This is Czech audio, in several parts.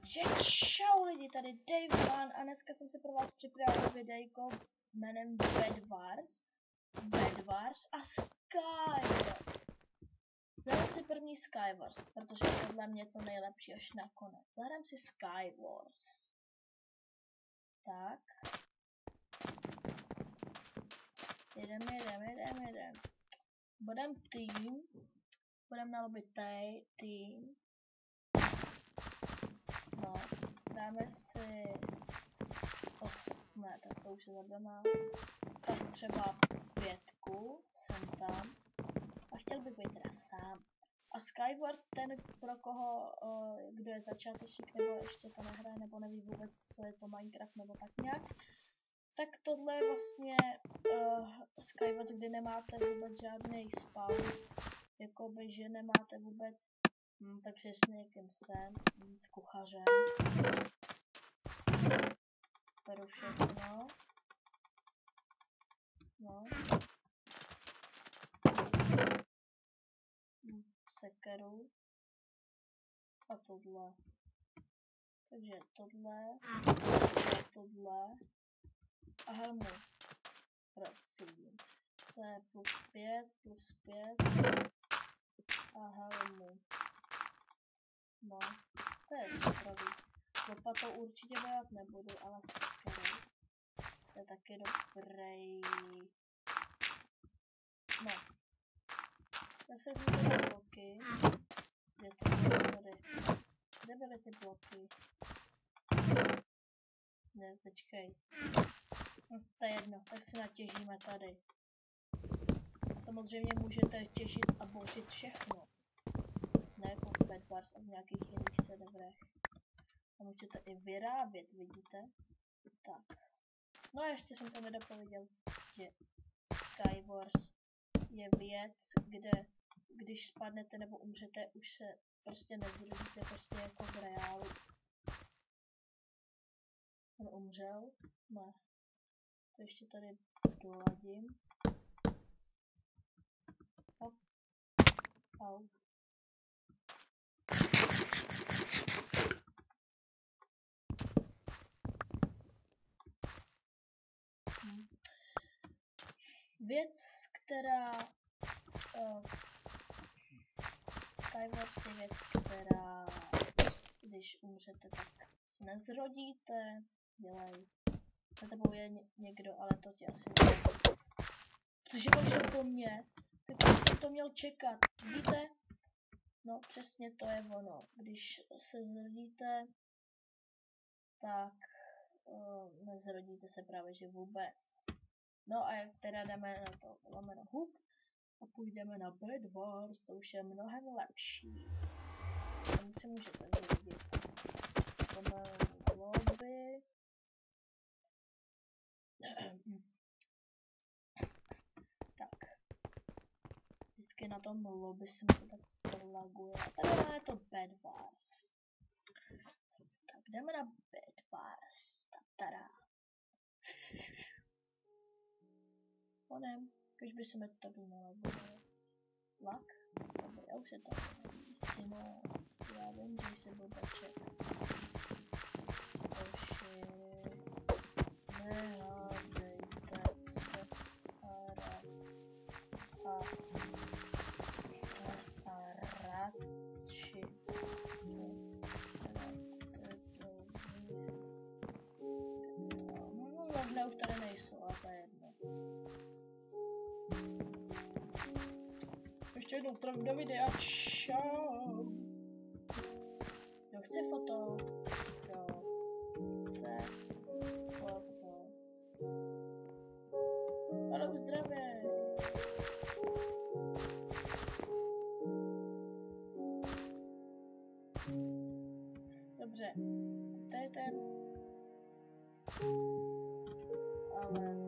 Takže čau lidi, tady Dave One a dneska jsem si pro vás připravil videjko jménem Bed Wars a Skywars. Zahrám si první Skywars, protože podle mě to nejlepší až nakonec. Zahrám si Skywars. Tak. Jedem. Budem tým. Budem na lobby tým. No, dáme si 8, ne, tak to už je zabraná. Tak třeba 5, jsem tam. A chtěl bych být teda sám. A Skywars, ten pro koho, kdo je začátečník nebo ještě to nehraje, nebo neví vůbec, co je to Minecraft nebo tak nějak. Tak tohle je vlastně Skywars, kdy nemáte vůbec žádný spawn. Jakoby, že nemáte vůbec. Takže s někým sem, s kuchařem. Beru všechno. No. Sekeru. A tohle. Takže tohle. A helmu. Prosím. To je +5. A helmu. No, to je super. Lopatou určitě bojovat nebudu, ale sekerou. To je taky dobrý. No. Já se zjistím bloky. Kde to bylo tady? Kde byly ty bloky? Ne, počkej. To je jedno, tak si natěžíme tady. Samozřejmě můžete těžit a bořit všechno. Ne jako v Bed Wars a v nějakých jiných serverech. A můžete i vyrábět, vidíte? Tak. No a ještě jsem to nedopověděl, že Skywars je věc, kde když spadnete nebo umřete, už se prostě nezrodíte, prostě jako v reálu. On umřel? Ne. To ještě tady doladím. Hop. Au. Věc, která Skywars je věc, která když umřete, tak se nezrodíte, dělej. Za tebou je někdo, ale to ti asi nevím. Protože on šel po mně, tak jsem to měl čekat, vidíte? No přesně to je ono, když se zrodíte, tak nezrodíte se právě že vůbec. No a jak teda jdeme na to lomeno hub a půjdeme na Bed Wars, to už je mnohem lepší. Tomu si můžete zrodit. Lobby. Tak. Vždycky na tom lobby se mi to tak prolaguje. A tady je to Bed Wars. Tak jdeme na Bed Wars. Tada. Onem, když by se mi to mělo být vlak, dobrý, já už se to neví, Simo, já vím, že jsi blbeček. Oši, nehádejte se a radši. No, možná už tady nejsou, ale to je jedno. Ještě jednou zdravím do videa, čau. Kdo chce foto? Kdo chce foto? Halou, zdravě. Dobře, to je ten. Ale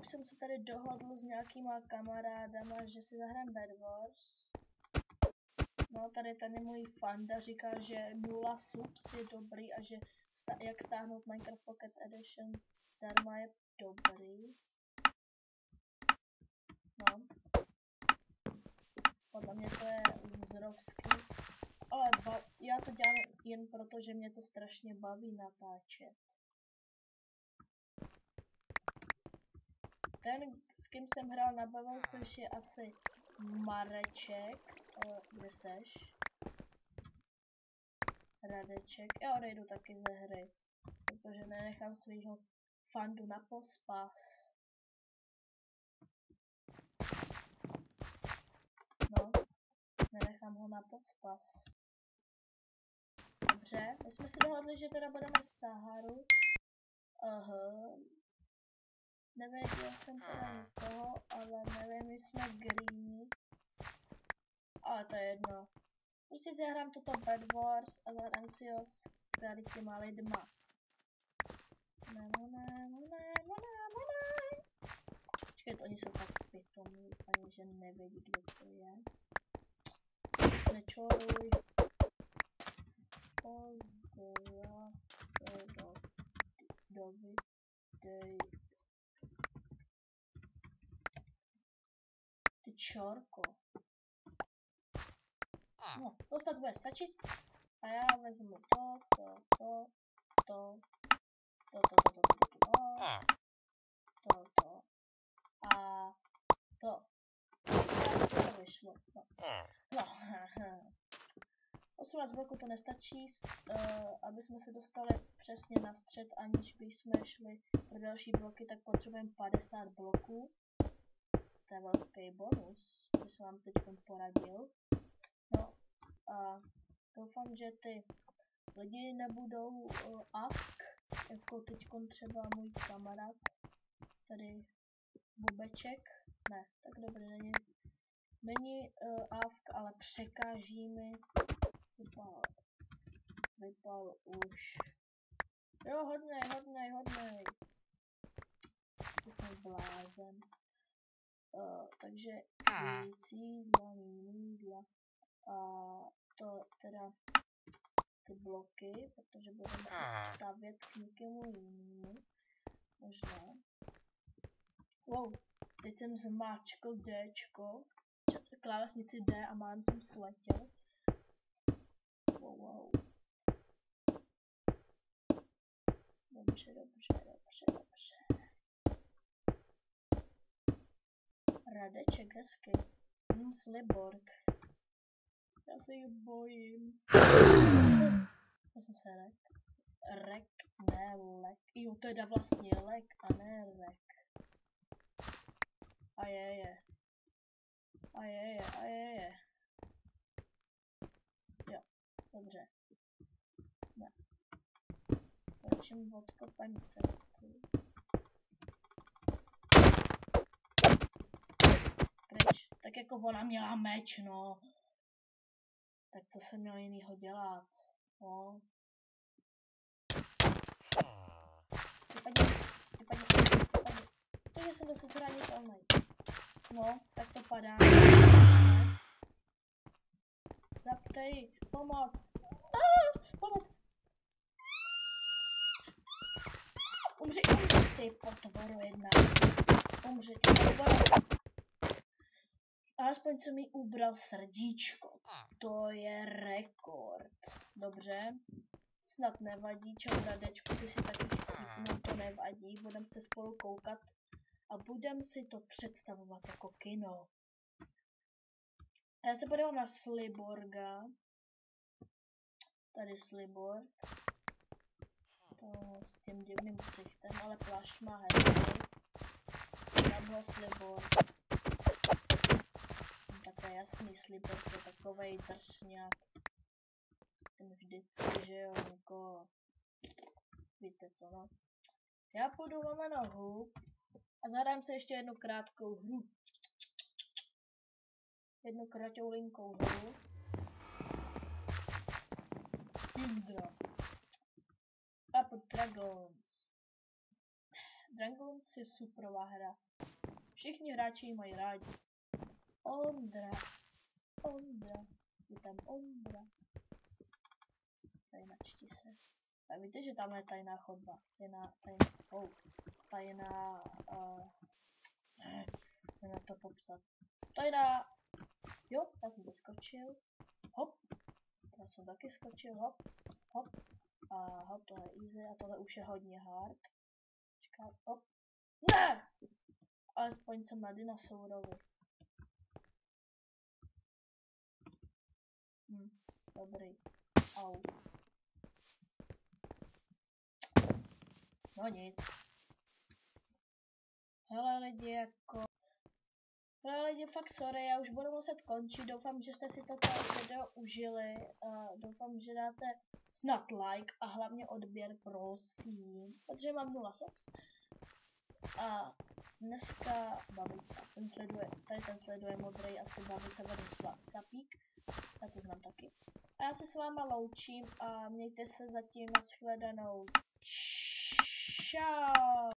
už jsem se tady dohodl s nějakýma kamarádama, že si zahrám Bed Wars. No, tady ten můj fanda říká, že 0 subs je dobrý a že jak stáhnout Minecraft Pocket Edition zdarma je dobrý. No. Podle mě to je loserovský. Ale já to dělám jen proto, že mě to strašně baví natáčet. Ten, s kým jsem hrál na Bavou, což je asi Mareček. Kde seš? Radeček. Já odejdu taky ze hry, protože nenechám svýho fandu na pospas. No, nenechám ho na pospas. Dobře, my jsme si dohodli, že teda budeme Saharu. Aha. Nevěděl jsem teda nikoho, ale nevím, my jsme greeni. Ale to je jedno. Prostě si hrám toto Bed Wars a zahrám si ho s tady těma lidma. Počkejte, oni jsou tak pitomí, ani že nevědí, kdo to je. Nečoruj. Ty čorko. No, to snad bude stačit. A já vezmu to. A to. To vyšlo. No. 18 bloků to nestačí, aby jsme se dostali přesně na střed, aniž by jsme šli pro další bloky, tak potřebujeme 50 bloků. To je velký bonus, že jsem vám teď poradil. No a doufám, že ty lidi nebudou AFK, jako teď třeba můj kamarád, tady Bobeček. Ne, tak dobrý, není AFK, ale překáží mi. Vypal už. Jo, hodnej. To jsem blázen. Takže víc jídla. A to teda ty bloky, protože budeme stavět k někému jinému. Možná. Wow, teď jsem zmáčkl Dčko. Klávesnici D a mám jsem sletěl. Wow. Dobře. Radeček, hezky. Sliborg. Já se jich bojím. To jsem se rek. Rek, ne lek. Jo, to je vlastně lek a ne rek. A je. Jo, dobře. Ne. Počím odkopem cestu. Pryč. Tak jako ona měla meč, no. Tak to jsem měl jinýho dělat. No. Vypadni. Takže jsem zase zranitelný. No, tak to padá. Zaptej, pomoc. Pomoc. Umři, ty potvoro jedna. Umři, ty potvoro. Alespoň jsem mi ubral srdíčko. To je rekord. Dobře. Snad nevadí, čau Radečku, ty si taky chcípnout, to nevadí. Budeme se spolu koukat a budeme si to představovat jako kino. Já se podívám na Sliborga. Tady Sliborg. To s tím divným ksichtem, ale plášť má hezký. Tam ho Sliborg. Tak to je jasný, Sliborg je takovej drsňák. Ten vždycky, že jo, jako... Víte co, no. Já půjdu lomeno hub a zahrám se ještě jednu krátkou hru. Jednu kratoulinkou hru. Hydra. Puppet Dragons. Dragonlance je superová hra. Všichni hráči ji mají rádi. Ondra. Je tam Ondra. Tady načti se. A víte, že tam je tajná chodba. Tajná, jak to popsat. Tajná. Jo, tak jsem skočil. Hop. Já jsem taky skočil, hop. A hop, tohle je easy a tohle už je hodně hard. Čekám, hop. Ne! Alespoň jsem na dinosaurovi. Dobrý. Au. No nic. Hele lidi, fakt sorry, já už budu muset končit. Doufám, že jste si toto video užili. Doufám, že dáte snad like a hlavně odběr, prosím. Protože mám 0 subs. A dneska babice. Ten sleduje modrý, asi babice bude sapík. Já to znám taky. A já se s váma loučím a mějte se zatím, na shledanou. Čau.